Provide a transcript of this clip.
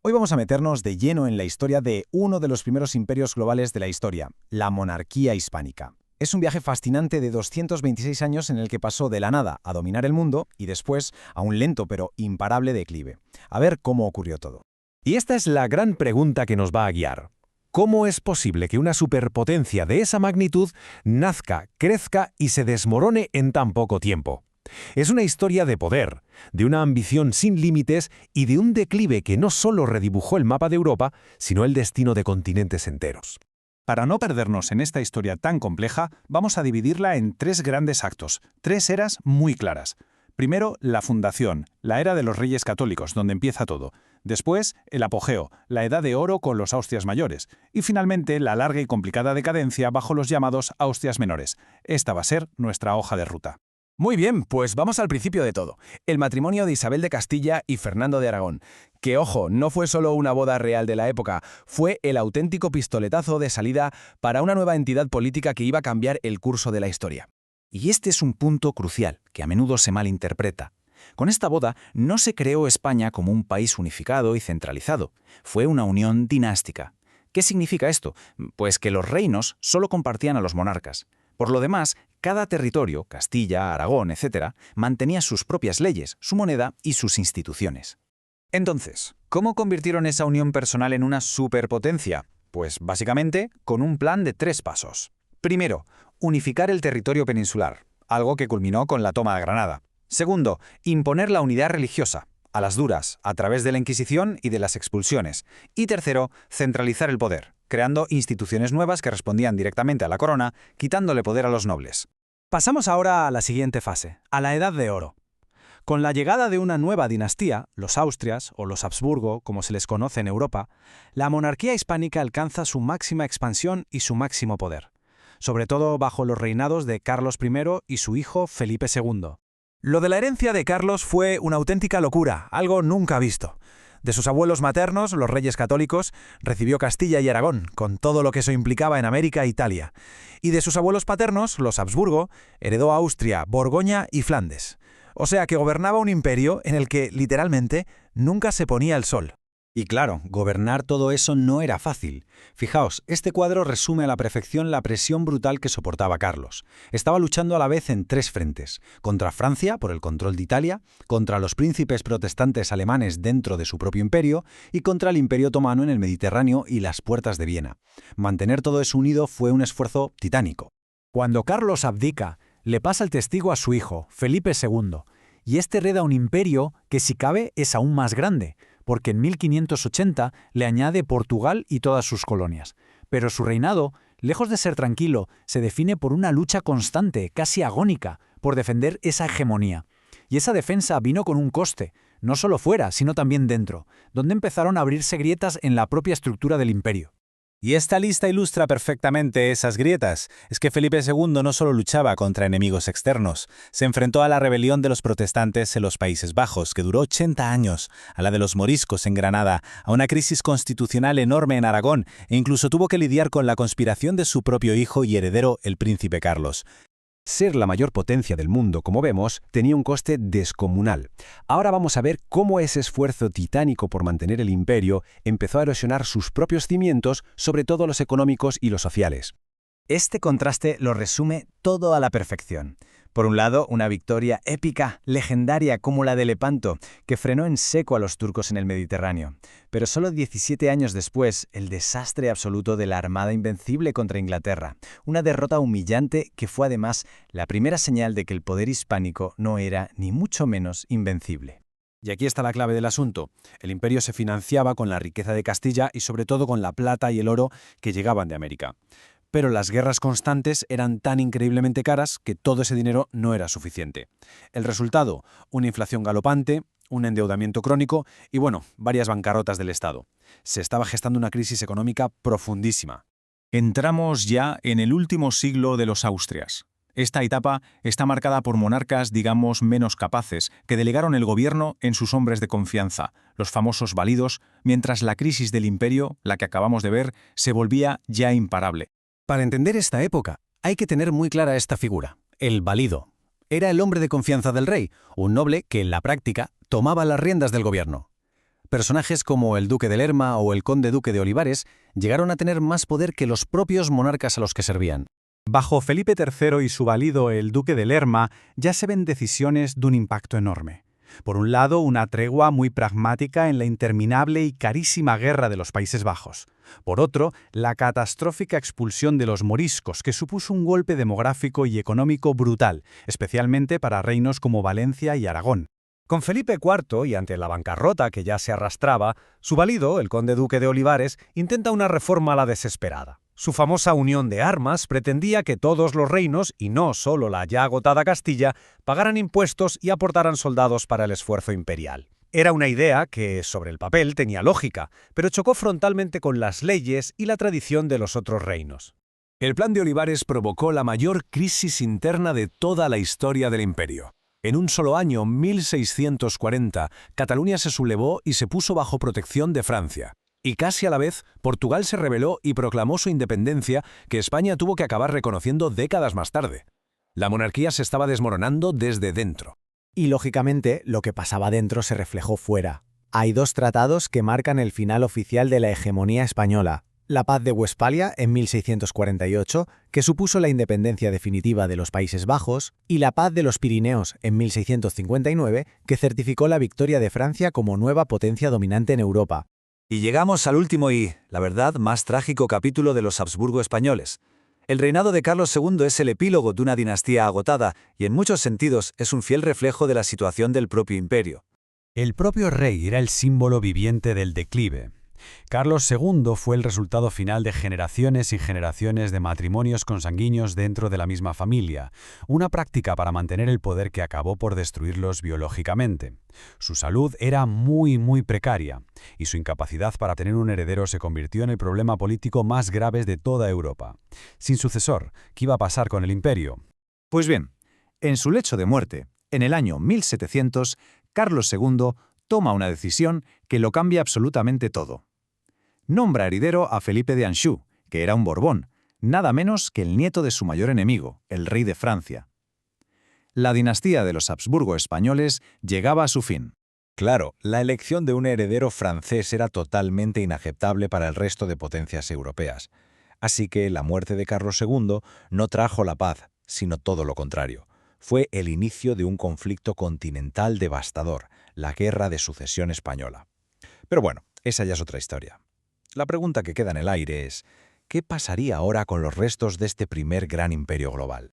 Hoy vamos a meternos de lleno en la historia de uno de los primeros imperios globales de la historia, la monarquía hispánica. Es un viaje fascinante de 226 años en el que pasó de la nada a dominar el mundo y después a un lento pero imparable declive. A ver cómo ocurrió todo. Y esta es la gran pregunta que nos va a guiar. ¿Cómo es posible que una superpotencia de esa magnitud nazca, crezca y se desmorone en tan poco tiempo? Es una historia de poder, de una ambición sin límites y de un declive que no solo redibujó el mapa de Europa, sino el destino de continentes enteros. Para no perdernos en esta historia tan compleja, vamos a dividirla en tres grandes actos, tres eras muy claras. Primero, la fundación, la era de los reyes católicos, donde empieza todo. Después, el apogeo, la edad de oro con los Austrias mayores. Y finalmente, la larga y complicada decadencia bajo los llamados Austrias menores. Esta va a ser nuestra hoja de ruta. Muy bien, pues vamos al principio de todo. El matrimonio de Isabel de Castilla y Fernando de Aragón. Que, ojo, no fue solo una boda real de la época, fue el auténtico pistoletazo de salida para una nueva entidad política que iba a cambiar el curso de la historia. Y este es un punto crucial, que a menudo se malinterpreta. Con esta boda no se creó España como un país unificado y centralizado. Fue una unión dinástica. ¿Qué significa esto? Pues que los reinos solo compartían a los monarcas. Por lo demás, cada territorio, Castilla, Aragón, etc., mantenía sus propias leyes, su moneda y sus instituciones. Entonces, ¿cómo convirtieron esa unión personal en una superpotencia? Pues básicamente con un plan de 3 pasos. Primero, unificar el territorio peninsular, algo que culminó con la toma de Granada. Segundo, imponer la unidad religiosa, a las duras, a través de la Inquisición y de las expulsiones. Y tercero, centralizar el poder, creando instituciones nuevas que respondían directamente a la corona, quitándole poder a los nobles. Pasamos ahora a la siguiente fase, a la Edad de Oro. Con la llegada de una nueva dinastía, los Austrias, o los Habsburgo, como se les conoce en Europa, la monarquía hispánica alcanza su máxima expansión y su máximo poder, sobre todo bajo los reinados de Carlos I y su hijo Felipe II. Lo de la herencia de Carlos fue una auténtica locura, algo nunca visto. De sus abuelos maternos, los reyes católicos, recibió Castilla y Aragón, con todo lo que eso implicaba en América e Italia. Y de sus abuelos paternos, los Habsburgo, heredó Austria, Borgoña y Flandes. O sea que gobernaba un imperio en el que, literalmente, nunca se ponía el sol. Y claro, gobernar todo eso no era fácil. Fijaos, este cuadro resume a la perfección la presión brutal que soportaba Carlos. Estaba luchando a la vez en 3 frentes: contra Francia, por el control de Italia, contra los príncipes protestantes alemanes dentro de su propio imperio y contra el Imperio Otomano en el Mediterráneo y las puertas de Viena. Mantener todo eso unido fue un esfuerzo titánico. Cuando Carlos abdica, le pasa el testigo a su hijo, Felipe II, y este hereda un imperio que, si cabe, es aún más grande, porque en 1580 le añade Portugal y todas sus colonias. Pero su reinado, lejos de ser tranquilo, se define por una lucha constante, casi agónica, por defender esa hegemonía. Y esa defensa vino con un coste, no solo fuera, sino también dentro, donde empezaron a abrirse grietas en la propia estructura del imperio. Y esta lista ilustra perfectamente esas grietas. Es que Felipe II no solo luchaba contra enemigos externos, se enfrentó a la rebelión de los protestantes en los Países Bajos, que duró 80 años, a la de los moriscos en Granada, a una crisis constitucional enorme en Aragón, e incluso tuvo que lidiar con la conspiración de su propio hijo y heredero, el príncipe Carlos. Ser la mayor potencia del mundo, como vemos, tenía un coste descomunal. Ahora vamos a ver cómo ese esfuerzo titánico por mantener el imperio empezó a erosionar sus propios cimientos, sobre todo los económicos y los sociales. Este contraste lo resume todo a la perfección. Por un lado, una victoria épica, legendaria como la de Lepanto, que frenó en seco a los turcos en el Mediterráneo. Pero solo 17 años después, el desastre absoluto de la Armada Invencible contra Inglaterra. Una derrota humillante que fue además la primera señal de que el poder hispánico no era ni mucho menos invencible. Y aquí está la clave del asunto. El imperio se financiaba con la riqueza de Castilla y sobre todo con la plata y el oro que llegaban de América. Pero las guerras constantes eran tan increíblemente caras que todo ese dinero no era suficiente. El resultado, una inflación galopante, un endeudamiento crónico y, varias bancarrotas del Estado. Se estaba gestando una crisis económica profundísima. Entramos ya en el último siglo de los Austrias. Esta etapa está marcada por monarcas, digamos, menos capaces, que delegaron el gobierno en sus hombres de confianza, los famosos validos, mientras la crisis del imperio, la que acabamos de ver, se volvía ya imparable. Para entender esta época, hay que tener muy clara esta figura, el valido. Era el hombre de confianza del rey, un noble que en la práctica tomaba las riendas del gobierno. Personajes como el duque de Lerma o el conde duque de Olivares llegaron a tener más poder que los propios monarcas a los que servían. Bajo Felipe III y su valido, el duque de Lerma, ya se ven decisiones de un impacto enorme. Por un lado, una tregua muy pragmática en la interminable y carísima guerra de los Países Bajos. Por otro, la catastrófica expulsión de los moriscos, que supuso un golpe demográfico y económico brutal, especialmente para reinos como Valencia y Aragón. Con Felipe IV, y ante la bancarrota que ya se arrastraba, su valido, el conde duque de Olivares, intenta una reforma a la desesperada. Su famosa unión de armas pretendía que todos los reinos, y no solo la ya agotada Castilla, pagaran impuestos y aportaran soldados para el esfuerzo imperial. Era una idea que, sobre el papel, tenía lógica, pero chocó frontalmente con las leyes y la tradición de los otros reinos. El plan de Olivares provocó la mayor crisis interna de toda la historia del imperio. En un solo año, 1640, Cataluña se sublevó y se puso bajo protección de Francia. Y casi a la vez, Portugal se rebeló y proclamó su independencia, que España tuvo que acabar reconociendo décadas más tarde. La monarquía se estaba desmoronando desde dentro. Y lógicamente, lo que pasaba dentro se reflejó fuera. Hay dos tratados que marcan el final oficial de la hegemonía española. La Paz de Westfalia en 1648, que supuso la independencia definitiva de los Países Bajos, y la Paz de los Pirineos en 1659, que certificó la victoria de Francia como nueva potencia dominante en Europa. Y llegamos al último y, la verdad, más trágico capítulo de los Habsburgo españoles. El reinado de Carlos II es el epílogo de una dinastía agotada y en muchos sentidos es un fiel reflejo de la situación del propio imperio. El propio rey era el símbolo viviente del declive. Carlos II fue el resultado final de generaciones y generaciones de matrimonios consanguíneos dentro de la misma familia, una práctica para mantener el poder que acabó por destruirlos biológicamente. Su salud era muy precaria, y su incapacidad para tener un heredero se convirtió en el problema político más grave de toda Europa. Sin sucesor, ¿qué iba a pasar con el imperio? Pues bien, en su lecho de muerte, en el año 1700, Carlos II toma una decisión que lo cambia absolutamente todo. Nombra heredero a Felipe de Anjou, que era un Borbón, nada menos que el nieto de su mayor enemigo, el rey de Francia. La dinastía de los Habsburgo españoles llegaba a su fin. Claro, la elección de un heredero francés era totalmente inaceptable para el resto de potencias europeas. Así que la muerte de Carlos II no trajo la paz, sino todo lo contrario. Fue el inicio de un conflicto continental devastador, la Guerra de Sucesión Española. Pero bueno, esa ya es otra historia. La pregunta que queda en el aire es, ¿qué pasaría ahora con los restos de este primer gran imperio global?